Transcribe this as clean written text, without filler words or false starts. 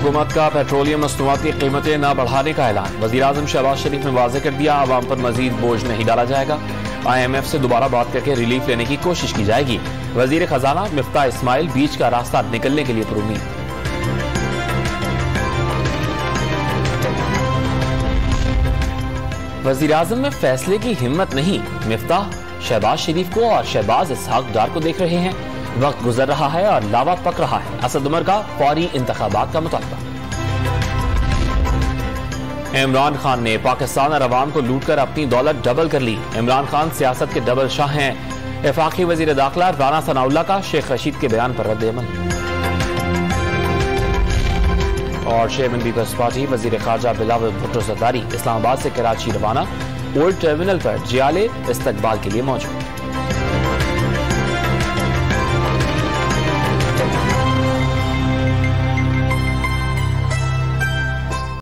हुकूमत का पेट्रोलियम मसनूआत की कीमतें न बढ़ाने का ऐलान। वज़ीर-ए-आज़म शहबाज शरीफ ने वाज़ेह कर दिया, आवाम पर मजीद बोझ नहीं डाला जाएगा। IMF से दोबारा बात करके रिलीफ लेने की कोशिश की जाएगी। वज़ीर खजाना मिफ्ताह इस्माइल बीच का रास्ता निकलने के लिए पुरुमीद। वज़ीर-ए-आज़म में फैसले की हिम्मत नहीं, मिफ्ताह शहबाज शरीफ को और शहबाज इसहाक डार को देख रहे हैं। वक्त गुजर रहा है और लावा पक रहा है। असद उमर का फौरी इंतखाबात का मुतालबा। इमरान खान ने पाकिस्तान और अवाम को लूटकर अपनी दौलत डबल कर ली। इमरान खान सियासत के डबल शाह हैं। वफाकी वजीर दाखिला राना सनाउल्लाह का शेख रशीद के बयान पर रद्द-ए-अमल। और चेयरमैन पीपल्स पार्टी वजीर खारजा बिलावल भुट्टो जरदारी इस्लामाबाद से कराची रवाना। ओल्ड टर्मिनल पर जियाले इस्तकबाल के लिए मौजूद।